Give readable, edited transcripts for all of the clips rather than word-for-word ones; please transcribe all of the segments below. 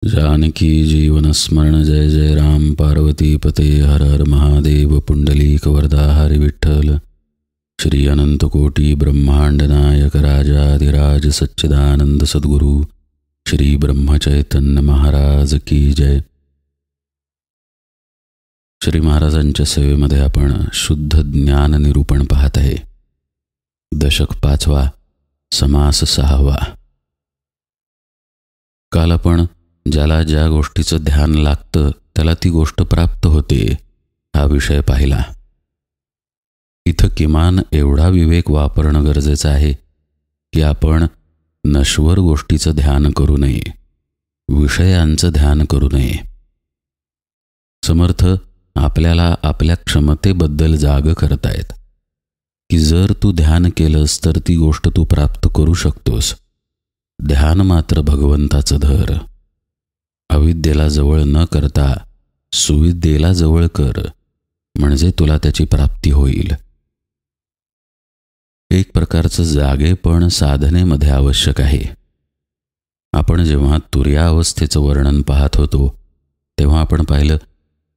जानकी जीवन स्मरण जय जय राम पार्वती पते हर हर महादेव पुंडलीक वरदा हरि विठ्ठल श्री अनंत कोटी ब्रह्मांड नायक राजाधिराज सच्चिदानंद सद्गुरु श्री ब्रह्मचैतन्य महाराज की जय। श्री महाराजांच्या सेवेमध्ये आपण शुद्ध ज्ञान निरूपण पाहत आहे। दशक 5वा, समास 6वा। काल आपण ज्याला ज्या गोष्टीचं ध्यान लागतं त्याला ती गोष्ट प्राप्त होते हा विषय पाहिला। इथं किमान एवढा विवेक वापरणं गरजेचं आहे की आपण नश्वर गोष्टीचं ध्यान करू नये, विषयांचं ध्यान करू नये। समर्थ आपल्याला आपल्या क्षमतेबद्दल जाग करतायत की जर तू ध्यान केलंस तर ती गोष्ट तू प्राप्त करू शकतोस। ध्यान मात्र भगवंताचं धर। अविद्येला जवळ न करता सुविद्येला जवळ कर, म्हणजे तुला त्याची प्राप्ती होईल। एक प्रकारचं जागेपण साधनेमध्ये आवश्यक आहे। आपण जेव्हा तुर्यावस्थेचं वर्णन पाहत होतो तेव्हा आपण पाहिलं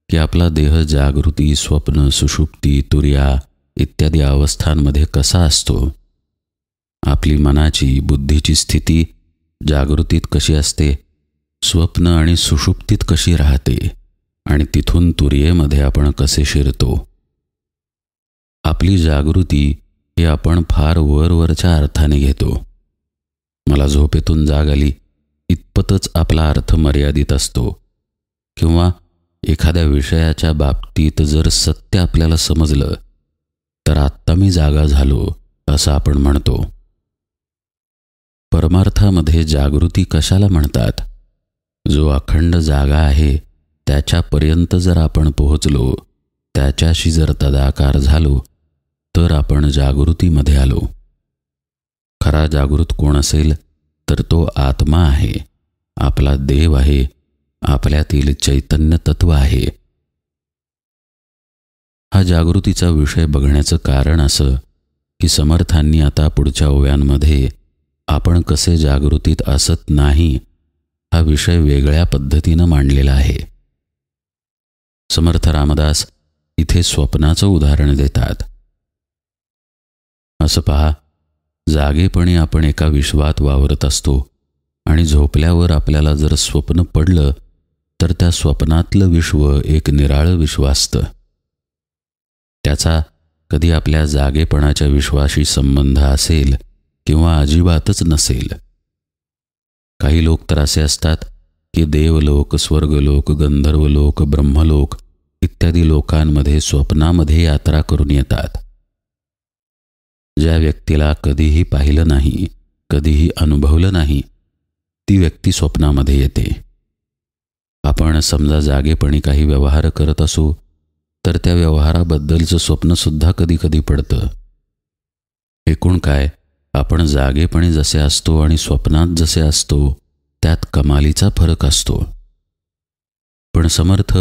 की आपला देह जागृती, स्वप्न, सुषुप्ती, तुर्या इत्यादी अवस्थांमध्ये कसा असतो। आपली मनाची, बुद्धीची स्थिती जागृतीत कशी असते, स्वप्न आणि सुषुप्तीत कशी राहते आणि तिथून तुर्येमध्ये आपण कसे शिरतो। आपली जागृती ही आपण फार वरवरच्या अर्थाने घेतो। मला झोपेतून जाग आली इतपतच आपला अर्थ मर्यादित असतो, किंवा एखाद्या विषयाच्या बाबतीत जर सत्य आपल्याला समजलं तर आत्ता मी जागा झालो असं आपण म्हणतो। परमार्थामध्ये जागृती कशाला म्हणतात? जो अखंड जागा आहे त्याच्यापर्यंत जर आपण पोहोचलो, त्याच्याशी जर तदाकार झालो तर आपण जागृतीमध्ये आलो। खरा जागृत कोण असेल तर तो आत्मा आहे, आपला देव आहे, आपल्यातील चैतन्य तत्व आहे। हा जागृतीचा विषय बघण्याचं कारण असं की समर्थांनी आता पुढच्या ओव्यांमध्ये आपण कसे जागृतीत असत नाही हा विषय वेगळ्या पद्धतीनं मांडलेला आहे। समर्थ रामदास इथे स्वप्नाचं उदाहरण देतात। असं पहा, जागेपणी आपण एका विश्वात वावरत असतो आणि झोपल्यावर आपल्याला जर स्वप्न पडलं तर त्या स्वप्नातलं विश्व एक निराळं विश्व असतं। त्याचा कधी आपल्या जागेपणाच्या विश्वाशी संबंध असेल किंवा अजिबातच नसेल। काही लोक तर असे असतात की देवलोक, स्वर्गलोक, गंधर्वलोक, ब्रह्मलोक इत्यादी लोकांमध्ये स्वप्नामध्ये यात्रा करून येतात। ज्या व्यक्तीला कधीही पाहिलं नाही, कधीही अनुभवलं नाही, ती व्यक्ती स्वप्नामध्ये येते। आपण समजा जागेपणी काही व्यवहार करत असू तर त्या व्यवहाराबद्दलचं स्वप्नसुद्धा कधी कधी पडतं। एकूण काय, आपण जागेपणी जसे असतो आणि स्वप्नात जसे असतो त्यात कमालीचा फरक असतो। पण समर्थ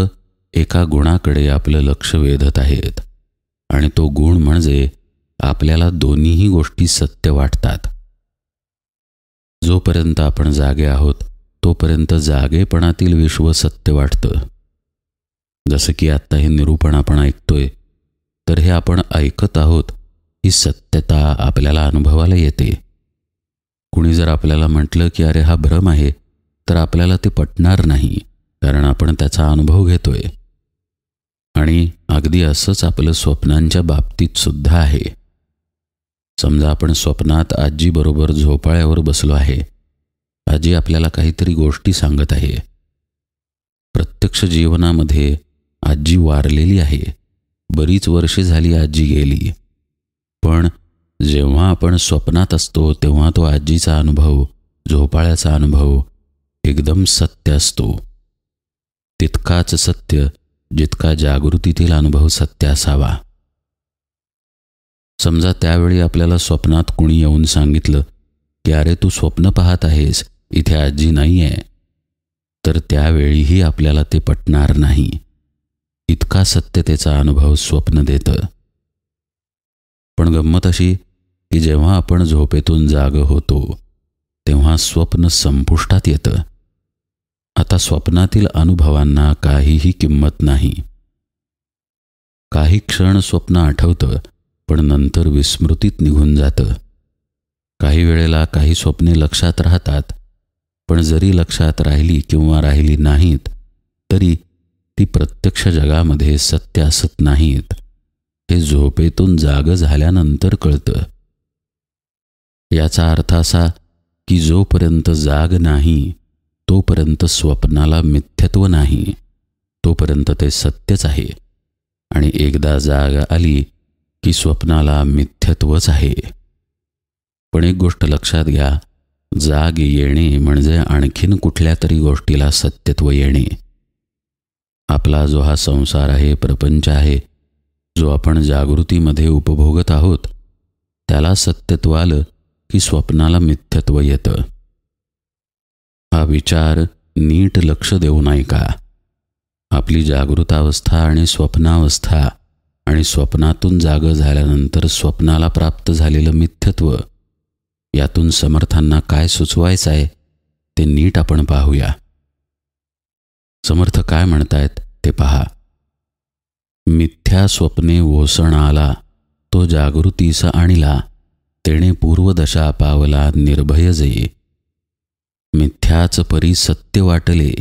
एका गुणाकडे आपलं लक्ष वेधत आहेत आणि तो गुण म्हणजे आपल्याला दोन्हीही गोष्टी सत्य वाटतात। जोपर्यंत आपण जागे आहोत तोपर्यंत जागेपणातील विश्व सत्य वाटतं। जसं की आत्ता हे निरूपण आपण ऐकतोय तर हे आपण ऐकत आहोत ही सत्यता आपल्याला अनुभवाला येते। कुणी जर आपल्याला म्हटलं की अरे हा भ्रम आहे तर आपल्याला ते पटणार नाही, कारण आपण त्याचा अनुभव घेतोय। आणि अगदी असंच आपलं स्वप्नांच्या बाबतीत सुद्धा आहे। समजा आपण स्वप्नात आजीबरोबर झोपाळ्यावर बसलो आहे। आजी आपल्याला काहीतरी गोष्टी सांगत आहे। प्रत्यक्ष जीवनामध्ये आजी वारलेली आहे, बरीच वर्षे झाली आजी गेली। पण जेव्हा आपण स्वप्नात असतो तेव्हा तो आजीचा अनुभव, झोपाळ्याचा अनुभव एकदम सत्य असतो। तितकाच सत्य जितका जागृतीतील अनुभव सत्य असावा। समजा त्यावेळी आपल्याला स्वप्नात कुणी येऊन सांगितलं की अरे तू स्वप्न पाहत आहेस, इथे आजी नाही आहे, तर त्यावेळीही आपल्याला ते पटणार नाही। इतका सत्यतेचा अनुभव स्वप्न देतं। पण गंमत अशी की जेव्हा आपण झोपेतून जाग होतो तेव्हा स्वप्न संपुष्टात येतं। आता स्वप्नातील अनुभवांना काहीही किंमत नाही. काही क्षण स्वप्न आठवतं, पण नंतर विस्मृतीत निघून जातं. काही वेळेला काही स्वप्ने लक्षात राहतात, पण जरी लक्षात राहिली किंवा राहिली नाहीत तरी ती प्रत्यक्ष जगामध्ये सत्य असत नाहीत. हे झोपेतून जाग झाल्यानंतर कळतं. याचा अर्थ असा की जोपर्यंत जाग नाही तोपर्यंत स्वप्नाला मिथ्यत्व नाही, तोपर्यंत ते सत्यच आहे. आणि एकदा जाग आली की स्वप्नाला मिथ्यत्वच आहे. पण एक गोष्ट लक्षात घ्या, जाग येणे म्हणजे आणखीन कुठल्या तरी गोष्टीला सत्यत्व येणे. आपला जो हा संसार आहे, प्रपंच आहे, जो आपण जागृतीमध्ये उपभोगत आहोत, त्याला सत्यत्व आलं की स्वप्नाला मिथ्यत्व येतं. हा विचार नीट लक्ष देऊन ऐका. आपली जागृतावस्था आणि स्वप्नावस्था आणि स्वप्नातून जाग झाल्यानंतर स्वप्नाला प्राप्त झालेलं मिथ्यत्व, यातून समर्थांना काय सुचवायचं आहे ते नीट आपण पाहूया. समर्थ काय म्हणतायत ते पहा. मिथ्या स्वप्ने ओसणाला, तो जागृतीसा आणिला, तेणे पूर्वदशा पावला निर्भय जे. मिथ्याच परी सत्य वाटले,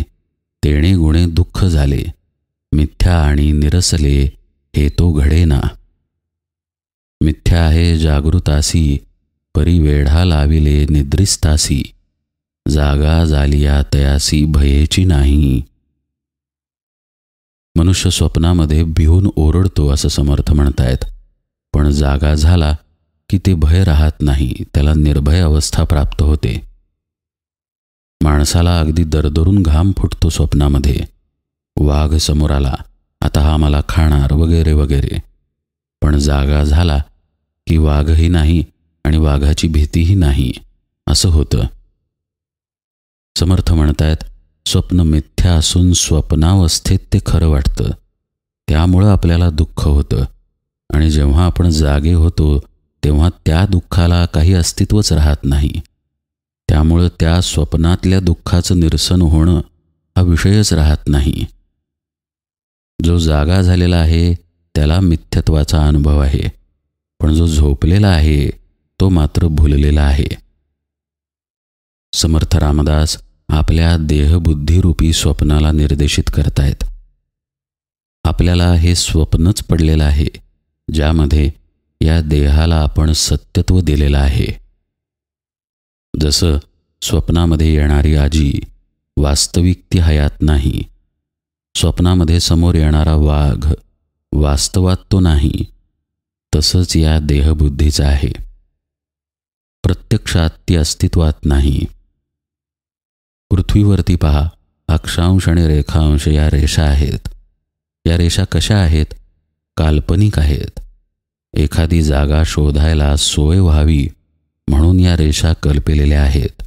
तेणे गुणे दुःख झाले. मिथ्या आणि निरसले, हे तो घडेना. मिथ्या आहे जागृतासी, परी वेढा लाविले निद्रिस्तासी. जागा झालिया तयासी भयेची नाही. मनुष्य स्वप्नामध्ये भिवून ओरडतो असं समर्थ म्हणतायत, पण जागा झाला की ते भय राहत नाही, त्याला निर्भय अवस्था प्राप्त होते. माणसाला अगदी दरदरून घाम फुटतो स्वप्नामध्ये. वाघ समोर आला, आता हा मला खाणार वगैरे वगैरे. पण जागा झाला की वाघही नाही आणि वाघाची भीतीही नाही, असं होतं. समर्थ म्हणतायत, स्वप्न मिथ्या असून स्वप्नावस्थेत ते खरं वाटतं, त्यामुळं आपल्याला दुःख होतं. आणि जेव्हा आपण जागे होतो तेव्हा त्या दुःखाला काही अस्तित्वच राहत नाही. त्यामुळं त्या स्वप्नातल्या दुःखाचं निरसन होणं हा विषयच राहत नाही. जो जागा झालेला आहे त्याला मिथ्यत्वाचा अनुभव आहे, पण जो झोपलेला आहे तो मात्र भुललेला आहे. समर्थ रामदास आपल्या देहबुद्धीरूपी स्वप्नाला निर्देशित करतायत. आपल्याला हे स्वप्नच पडलेलं आहे, ज्यामध्ये या देहाला आपण सत्यत्व दिलेलं आहे. जसं स्वप्नामध्ये येणारी आजी वास्तविक ती हयात नाही, स्वप्नामध्ये समोर येणारा वाघ वास्तवात तो नाही, तसंच या देहबुद्धीचं आहे. प्रत्यक्षात ती अस्तित्वात नाही. पृथ्वीवरती पहा, अक्षांश आणि रेखांश या रेषा आहेत. या रेषा कशा आहेत? काल्पनिक आहेत. एखादी जागा शोधायला सोय व्हावी म्हणून या रेषा कल्पलेल्या आहेत.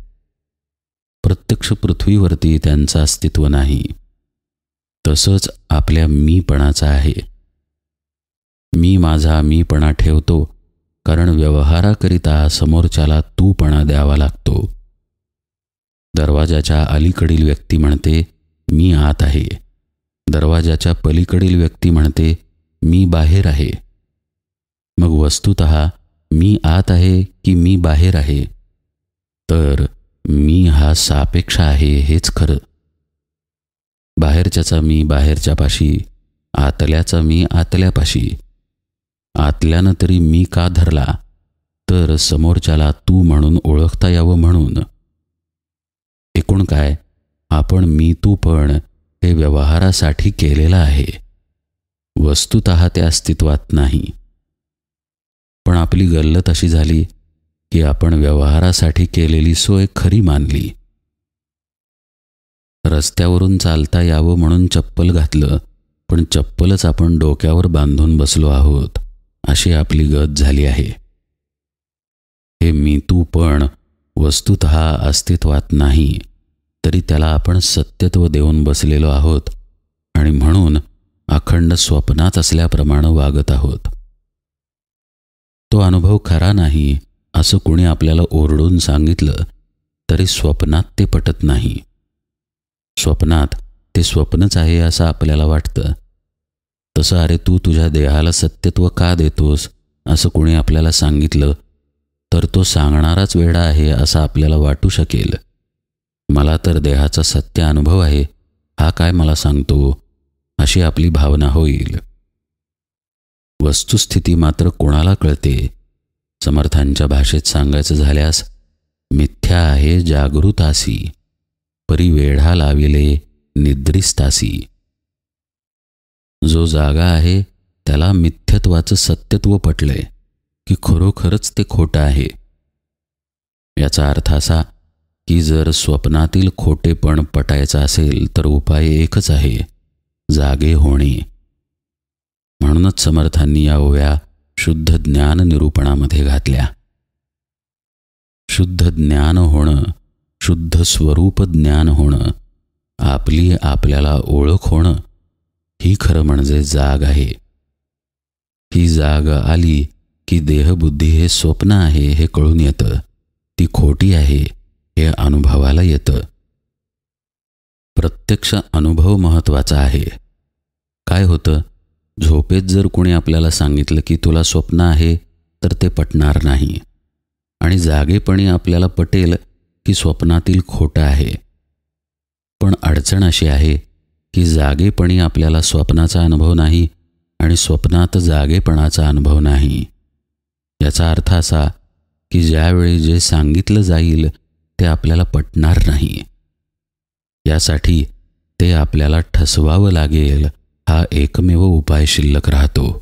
प्रत्यक्ष पृथ्वीवरती त्यांचं अस्तित्व नाही. तसंच आपल्या मीपणाचं आहे. मी माझा मीपणा ठेवतो, कारण व्यवहाराकरिता समोरच्याला तूपणा द्यावा लागतो. दरवाजाच्या अलीकडील व्यक्ती म्हणते, मी आत आहे. दरवाजाच्या पलीकडील व्यक्ती म्हणते, मी बाहेर आहे. मग वस्तुतः मी आत आहे की मी बाहेर आहे? तर मी हा सापेक्ष आहे हेच खरं. बाहेरच्याचा मी बाहेरच्यापाशी, आतल्याचा मी आतल्यापाशी. आतल्यानं तरी मी का धरला? तर समोरच्याला तू म्हणून ओळखता यावं म्हणून. एकूण काय, आपण मी तू पण हे व्यवहारासाठी केलेलं आहे. वस्तुतः ते अस्तित्वात नाही. पण आपली गल्लत अशी झाली की आपण व्यवहारासाठी केलेली सोय खरी मानली. रस्त्यावरून चालता यावं म्हणून चप्पल घातलं, पण चप्पलच आपण डोक्यावर बांधून बसलो आहोत, अशी आपली गत झाली आहे. हे मी तू पण वस्तुतः अस्तित्वात नाही, तरी त्याला आपण सत्यत्व देऊन बसलेलो आहोत आणि म्हणून अखंड स्वप्नात असल्याप्रमाणे वागत आहोत. तो अनुभव खरा नाही असं कोणी आपल्याला ओरडून सांगितलं तरी स्वप्नात ते पटत नाही. स्वप्नात ते स्वप्नच आहे असं आपल्याला वाटतं. तसं अरे तू तुझ्या देहाला सत्यत्व का देतोस असं कोणी आपल्याला सांगितलं तर तो सांगणाराच वेडा आहे असं आपल्याला वाटू शकेल. मला तर देहाचा सत्य अनुभव आहे, हा काय मला सांगतो, अशी आपली भावना होईल. वस्तुस्थिती मात्र कोणाला कळते? समर्थांच्या भाषेत सांगायचं झाल्यास, मिथ्या आहे जागृतासी, परी वेढा लाविले निद्रिस्तासी. जो जागा आहे त्याला मिथ्यत्वाचं सत्यत्व पटलंय की खरोखरच ते खोटं आहे. याचा अर्थ असा की जर स्वप्नातील खोटेपण पटायचं असेल तर उपाय एकच आहे, जागे होणे. म्हणूनच समर्थांनी या ओव्या शुद्ध ज्ञान निरूपणामध्ये घातल्या. शुद्ध ज्ञान होणं, शुद्ध स्वरूप ज्ञान होणं, आपली आपल्याला ओळख होणं, ही खरं म्हणजे जाग आहे. ही जाग आली की देहबुद्धी हे स्वप्न आहे हे कळून येतं, ती खोटी आहे हे अनुभवाला येतं. प्रत्यक्ष अनुभव महत्त्वाचा आहे. काय होतं, झोपेत जर कोणी आपल्याला सांगितलं की तुला स्वप्न आहे तर ते पटणार नाही, आणि जागेपणी आपल्याला पटेल की स्वप्नातील खोटं आहे. पण अडचण अशी आहे की जागेपणी आपल्याला स्वप्नाचा अनुभव नाही आणि स्वप्नात जागेपणाचा अनुभव नाही. याचा अर्थ असा की ज्यावेळी जे सांगितलं जाईल ते आपल्याला पटणार नाही. यासाठी ते आपल्याला ठसवावं लागेल, हा एकमेव उपाय शिल्लक राहतो.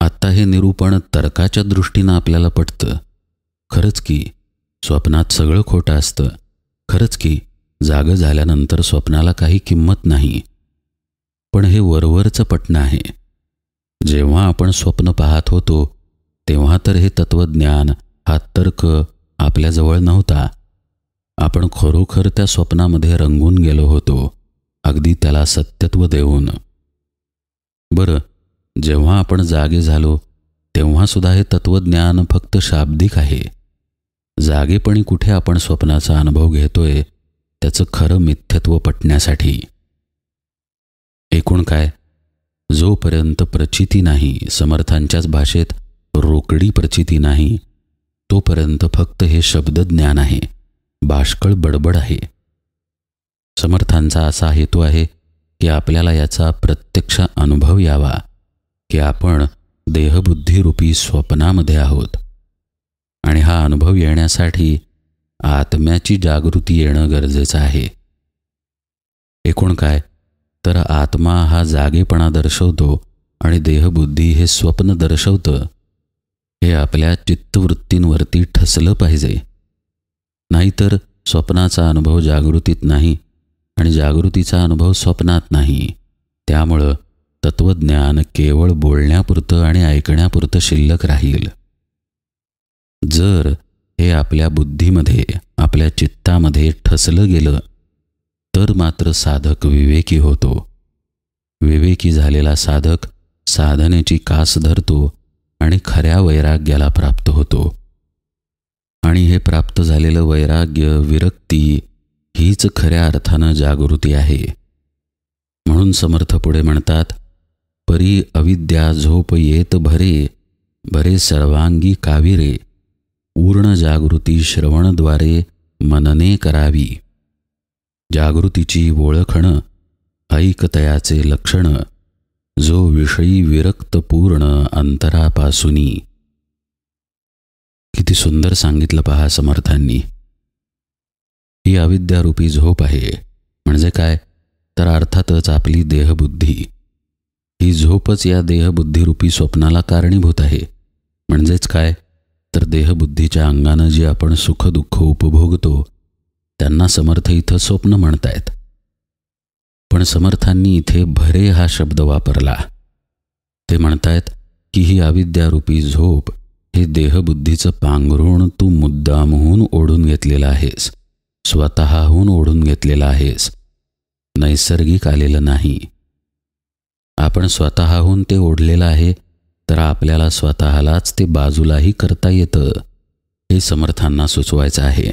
आत्ता हे निरूपण तर्काच्या दृष्टीनं आपल्याला पटतं. खरंच की स्वप्नात सगळं खोटं असतं. खरंच की जागं झाल्यानंतर स्वप्नाला काही किंमत नाही. पण हे वरवरचं पटणं आहे. जेव्हा आपण स्वप्न पाहत होतो तेव्हा तर हे तत्वज्ञान, हा तर्क आपल्याजवळ नव्हता. आपण खरोखर त्या स्वप्नामध्ये रंगून गेलो होतो, अगदी त्याला सत्यत्व देऊन. बरं, जेव्हा आपण जागे झालो तेव्हा सुद्धा हे तत्वज्ञान फक्त शाब्दिक आहे. जागेपणी कुठे आपण स्वप्नाचा अनुभव घेतोय त्याचं खरं मिथ्यत्व पटण्यासाठी. एकूण काय, जोपर्यंत प्रचिती नाही, समर्थांच्याच भाषेत रोकडी प्रचिती नाही, तोपर्यंत फक्त हे शब्दज्ञान आहे, बाष्कळ बडबड आहे. समर्थांचा असा हेतू आहे की आपल्याला याचा प्रत्यक्ष अनुभव यावा की आपण देहबुद्धीरूपी स्वप्नामध्ये आहोत, आणि हा अनुभव येण्यासाठी आत्म्याची जागृती येणं गरजेचं आहे. एकूण काय, तर आत्मा हा जागेपणा दर्शवतो आणि देहबुद्धी हे स्वप्न दर्शवतं. हे आपल्या चित्तवृत्तींवरती ठसलं पाहिजे. नाहीतर स्वप्नाचा अनुभव जागृतीत नाही आणि जागृतीचा अनुभव स्वप्नात नाही. त्यामुळं तत्वज्ञान केवळ बोलण्यापुरतं आणि ऐकण्यापुरतं शिल्लक राहील. जर हे आपल्या बुद्धीमध्ये, आपल्या चित्तामध्ये ठसलं गेलं तर मात्र साधक विवेकी होतो. विवेकी झालेला साधक साधनेची कास धरतो आणि खऱ्या वैराग्याला प्राप्त होतो. आणि हे प्राप्त झालेलं वैराग्य, विरक्ती हीच खऱ्या अर्थानं जागृती आहे. म्हणून समर्थ पुढे म्हणतात, परी अविद्या झोप येत भरे, भरे सर्वांगी काविरे, पूर्ण जागृती श्रवणद्वारे मनने करावी. जागृतीची ओळखणं, ऐकतयाचे लक्षण, जो विषयी विरक्त पूर्ण अंतरापासूनी. किती सुंदर सांगितलं पहा समर्थांनी. ही अविद्यारूपी झोप आहे. म्हणजे काय, तर अर्थातच आपली देहबुद्धी. ही झोपच या देहबुद्धीरूपी स्वप्नाला कारणीभूत आहे. म्हणजेच काय, तर देहबुद्धीच्या अंगानं जी आपण सुखदुःख उपभोगतो त्यांना समर्थ इथं स्वप्न म्हणतायत. पण समर्थांनी इथे भरे हा शब्द वापरला. ते म्हणतायत की ही अविद्यारूपी झोप हे देहबुद्धीचं पांघरूण तू मुद्दामहून ओढून घेतलेलं आहेस, स्वतःहून ओढून घेतलेलं आहेस, नैसर्गिक आलेलं नाही. आपण स्वतःहून ते ओढलेलं आहे तर आपल्याला स्वतःलाच ते बाजूलाही करता येतं, हे समर्थांना सुचवायचं आहे.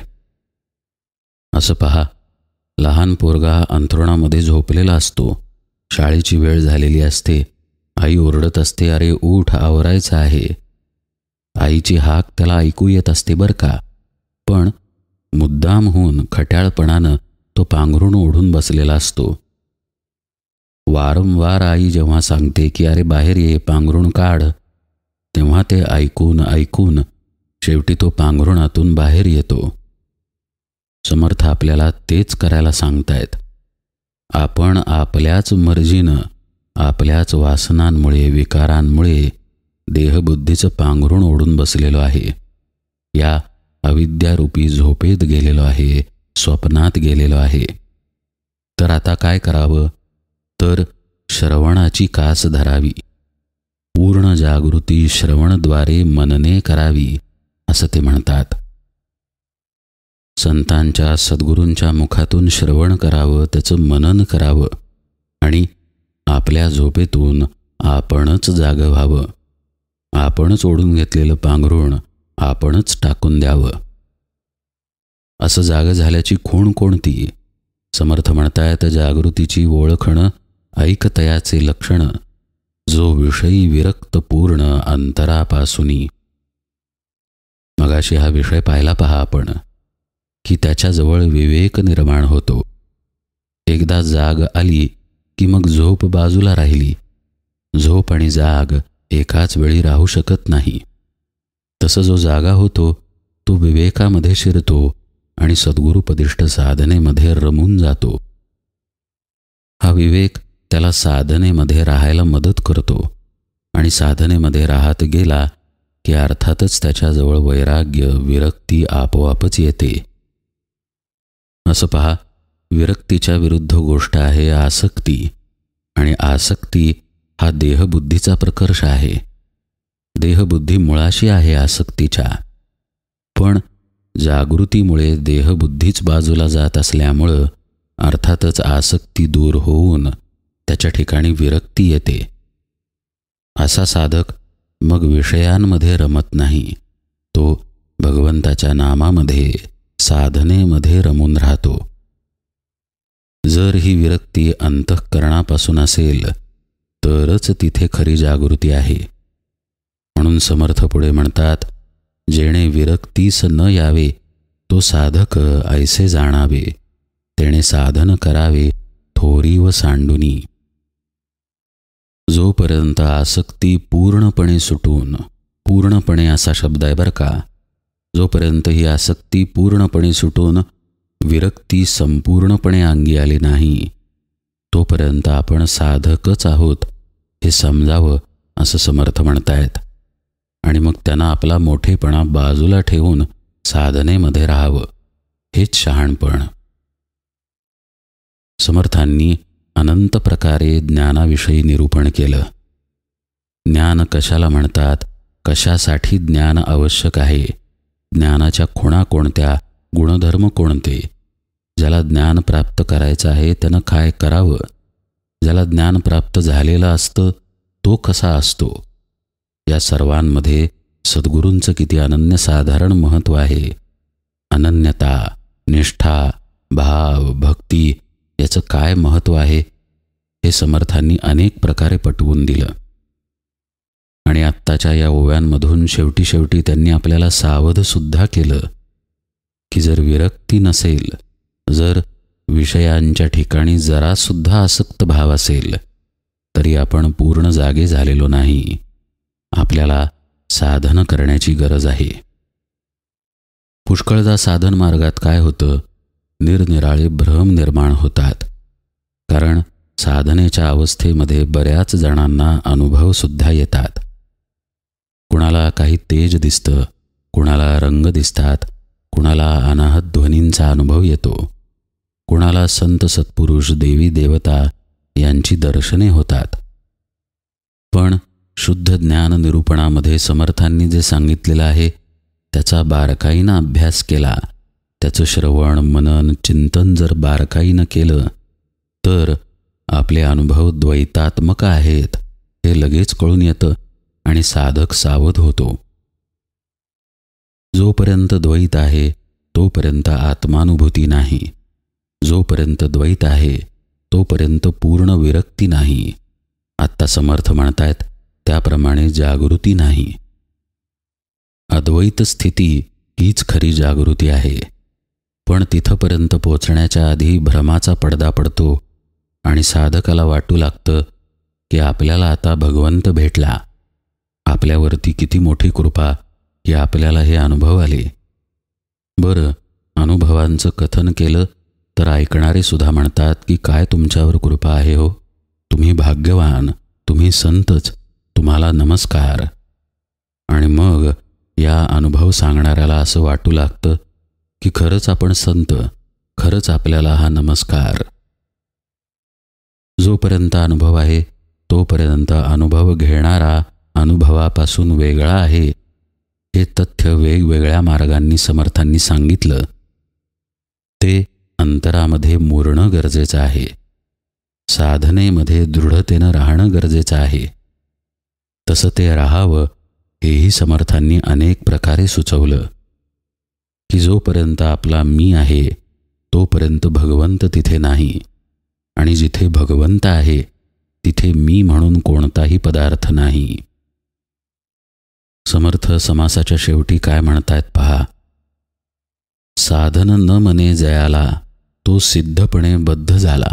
असं पहा, लहान पोरगा अंथरुणामध्ये झोपलेला असतो. शाळेची वेळ झालेली असते. आई ओरडत असते, अरे उठ, आवरायचं आहे. आईची हाक त्याला ऐकू येत असते बरं का, पण मुद्दाम होऊन खट्याळपणानं तो पांघरूण ओढून बसलेला असतो. वारंवार आई जेव्हा सांगते की अरे बाहेर ये, पांघरूण काढ, तेव्हा ते ऐकून ऐकून शेवटी तो पांघरुणातून बाहेर येतो. समर्थ आपल्याला तेच करायला सांगतायत. आपण आपल्याच मर्जीनं, आपल्याच वासनांमुळे, विकारांमुळे देहबुद्धीचं पांघरूण ओढून बसलेलो आहे. या अविद्यारूपी झोपेत गेलेलो आहे, स्वप्नात गेलेलो आहे. तर आता काय करावं? तर श्रवणाची कास धरावी. पूर्ण जागृती श्रवणद्वारे मनने करावी, असं ते म्हणतात. संतांच्या, सद्गुरूंच्या मुखातून श्रवण करावं, त्याचं मनन करावं आणि आपल्या झोपेतून आपणच जागं व्हावं. आपणच ओढून घेतलेलं पांघरूण आपणच टाकून द्यावं. असं जागं झाल्याची खूण कोणती? समर्थ म्हणतायत, जागृतीची ओळखणं ऐकतयाचे लक्षण, जो विषयी विरक्त पूर्ण अंतरापासूनी. मगाशी हा विषय पाहिला पहा आपण, की त्याच्याजवळ विवेक निर्माण होतो. एकदा जाग आली की मग झोप बाजूला राहिली. झोप आणि जाग एकाच वेळी राहू शकत नाही. तसं जो जागा होतो तो विवेकामध्ये शिरतो आणि सद्गुरुपदिष्ट साधनेमध्ये रमून जातो. हा विवेक त्याला साधनेमध्ये राहायला मदत करतो आणि साधनेमध्ये राहत गेला की अर्थातच त्याच्याजवळ वैराग्य, विरक्ती आपोआपच येते. असं पहा, विरक्तीच्या विरुद्ध गोष्ट आहे आसक्ती, आणि आसक्ती हा देहबुद्धीचा प्रकर्ष आहे. देहबुद्धी मुळाशी आहे आसक्तीच्या, पण जागृतीमुळे देहबुद्धीच बाजूला जात असल्यामुळं अर्थातच आसक्ती दूर होऊन त्याच्या ठिकाणी विरक्ती येते. असा साधक मग विषयांमध्ये रमत नाही. तो भगवंताच्या नामामध्ये, साधनेमध्ये रमून राहतो. जर ही विरक्ती अंतःकरणापासून असेल तरच तिथे खरी जागृती आहे. म्हणून समर्थ पुढे म्हणतात, जेणे विरक्तीस न यावे तो साधक ऐसे जाणावे, तेणे साधन करावे थोरी व सांडुनी. जोपर्यंत आसक्ती पूर्णपणे सुटून, पूर्णपणे असा शब्द आहे बरं का, जोपर्यंत ही आसक्ती पूर्णपणे सुटून विरक्ती संपूर्णपणे अंगी आली नाही, तोपर्यंत आपण साधकच आहोत हे समजावं, असं समर्थ म्हणतायत. आणि मग त्यांना आपला मोठेपणा बाजूला ठेवून साधनेमध्ये राहावं, हेच शहाणपण. समर्थांनी अनंत प्रकारे ज्ञानाविषयी निरूपण केलं. ज्ञान कशाला म्हणतात, कशासाठी ज्ञान आवश्यक आहे, ज्ञानाच्या खुणा कोणत्या, गुणधर्म कोणते, ज्याला ज्ञान प्राप्त करायचं आहे त्यानं काय करावं, ज्याला ज्ञान प्राप्त झालेलं असतं तो कसा असतो, या सर्वांमध्ये सद्गुरूंचं किती अनन्यसाधारण महत्त्व आहे. अनन्यता, निष्ठा, भाव, भक्ती याचं काय महत्त्व आहे हे समर्थांनी अनेक प्रकारे पटवून दिलं. आणि आत्ताच्या या ओव्यांमधून शेवटी त्यांनी आपल्याला सावधसुद्धा केलं की जर विरक्ती नसेल, जर विषयांच्या ठिकाणी जरासुद्धा आसक्त भाव असेल तरी आपण पूर्ण जागे झालेलो नाही. आपल्याला साधन करण्याची गरज आहे. पुष्कळदा साधन मार्गात काय होतं, निरनिराळे भ्रम निर्माण होतात. कारण साधनेच्या अवस्थेमध्ये बऱ्याच जणांना अनुभवसुद्धा येतात. कुणाला काही तेज दिसतं, कुणाला रंग दिसतात, कुणाला अनाहत ध्वनींचा अनुभव येतो, कुणाला संत सत्पुरुष, देवी देवता यांची दर्शने होतात. पण शुद्ध ज्ञान निरूपणामध्ये समर्थांनी जे सांगितलेलं आहे त्याचा बारकाईनं अभ्यास केला, त्याचं श्रवण, मनन, चिंतन जर बारकाईनं केलं तर आपले अनुभव द्वैतात्मक आहेत हे लगेच कळून येतं आणि साधक सावध होतो. जोपर्यंत द्वैत आहे तोपर्यंत आत्मानुभूती नाही. जोपर्यंत द्वैत आहे तोपर्यंत पूर्ण विरक्ती नाही. आत्ता समर्थ म्हणतायत त्याप्रमाणे जागृती नाही. अद्वैत स्थिती हीच खरी जागृती आहे. पण तिथपर्यंत पोचण्याच्या आधी भ्रमाचा पडदा पडतो आणि साधकाला वाटू लागतं की आपल्याला आता भगवंत भेटला, आपल्यावरती किती मोठी कृपा की आपल्याला हे अनुभव आले. बरं, अनुभवांचं कथन केलं तर ऐकणारे सुद्धा म्हणतात की काय तुमच्यावर कृपा आहे हो, तुम्ही भाग्यवान, तुम्ही संतच, तुम्हाला नमस्कार. आणि मग या अनुभव सांगणाऱ्याला असं वाटू लागतं की खरंच आपण संत, खरंच आपल्याला हा नमस्कार. जोपर्यंत अनुभव आहे तोपर्यंत अनुभव घेणारा अनुभवापासून वेगळा आहे हे तथ्य वेगवेगळ्या मार्गांनी समर्थांनी सांगितलं. ते अंतरामध्ये मुरणं गरजेचं आहे. साधनेमध्ये दृढतेनं राहणं गरजेचं आहे. तसं ते राहावं हेही समर्थांनी अनेक प्रकारे सुचवलं की जोपर्यंत आपला मी आहे तोपर्यंत भगवंत तिथे नाही, आणि जिथे भगवंत आहे तिथे मी म्हणून कोणताही पदार्थ नाही. समर्थ समासाच्या शेवटी काय म्हणतायत पहा. साधन न मने जयाला, तो सिद्धपणे बद्ध झाला,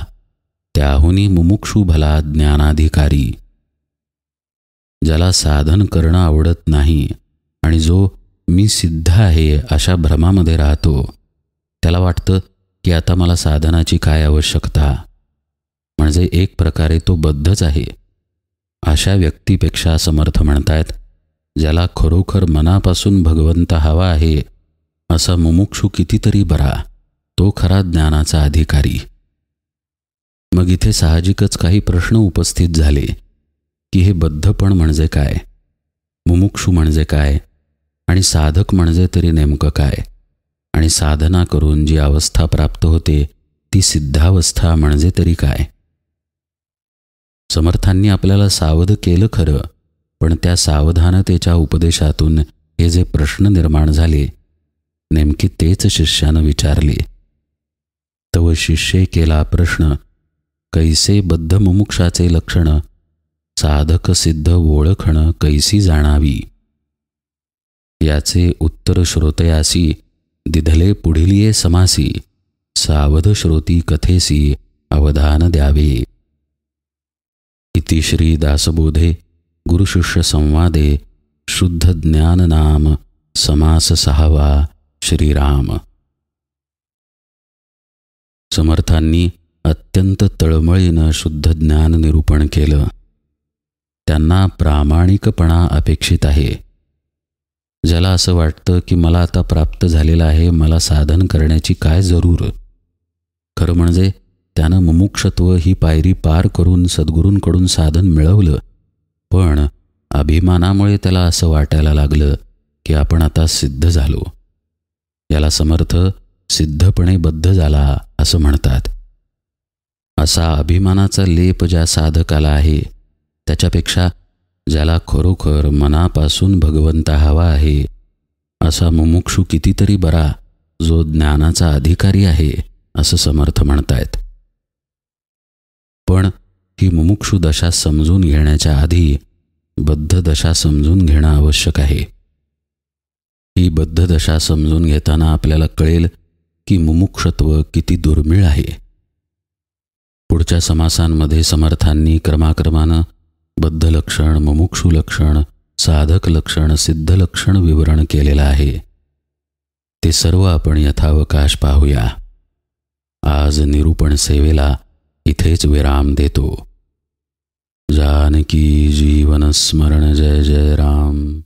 त्याहुनी मुमुक्षु भला ज्ञानाधिकारी. ज्याला साधन करणं आवडत नाही आणि जो मी सिद्ध आहे अशा भ्रमामध्ये राहतो, त्याला वाटतं की आता मला साधनाची काय आवश्यकता, म्हणजे एक प्रकारे तो बद्धच आहे. अशा व्यक्तीपेक्षा समर्थ म्हणतायत ज्याला खरोखर मनापासून भगवंत हवा आहे असा मुमुक्षू कितीतरी बरा, तो खरा ज्ञानाचा अधिकारी. मग इथे साहजिकच काही प्रश्न उपस्थित झाले की हे बद्धपण म्हणजे काय, मुमुक्षू म्हणजे काय, आणि साधक म्हणजे तरी नेमकं काय, आणि साधना करून जी अवस्था प्राप्त होते ती सिद्धावस्था म्हणजे तरी काय. समर्थांनी आपल्याला सावध केलं खरं, पण त्या सावधानतेच्या उपदेशातून हे जे प्रश्न निर्माण झाले नेमके तेच शिष्यानं विचारले. तव शिष्ये केला प्रश्न, कैसे बद्ध मुमुक्षाचे लक्षण, साधक सिद्ध ओळखणं कैसी जाणावी. याचे उत्तर श्रोतयासी दिधले पुढिलिये समासी, सावध श्रोती कथेसी अवधान द्यावे. इति श्री दासबोधे गुरुशिष्य संवादे शुद्ध ज्ञान नाम समास 6वा श्रीराम. समर्थांनी अत्यंत तळमळीनं शुद्ध ज्ञान निरूपण केलं. त्यांना प्रामाणिकपणा अपेक्षित आहे. ज्याला असं वाटतं की मला आता प्राप्त झालेलं आहे, मला साधन करण्याची काय जरूर. खरं म्हणजे त्यानं मुमुक्षत्व ही पायरी पार करून सद्गुरूंकडून साधन मिळवलं, पण अभिमानामुळे त्याला असं वाटायला लागलं की आपण आता सिद्ध झालो. याला समर्थ सिद्धपणे बद्ध झाला असं म्हणतात. असा अभिमानाचा लेप ज्या साधकाला आहे त्याच्यापेक्षा ज्याला खरोखर मनापासून भगवंत हवा आहे असा मुमुक्षू कितीतरी बरा, जो ज्ञानाचा अधिकारी आहे असं समर्थ म्हणतायत. पण ही मुमुक्षु दशा समजून घेण्याच्या आधी बद्ध दशा समजून घेणं आवश्यक आहे. ही बद्ध दशा समजून घेताना आपल्याला कळेल की मुमुक्षत्व किती दुर्मिळ आहे. पुढच्या समासांमध्ये समर्थांनी क्रमाक्रमानं बद्ध लक्षण, मुमुक्षु लक्षण, साधक लक्षण, सिद्ध लक्षण विवरण केलेलं आहे. ते सर्व आपण यथावकाश पाहूया. आज निरूपण सेवेला इथेच विराम देतो. जानकी जीवन स्मरण. जय जय राम.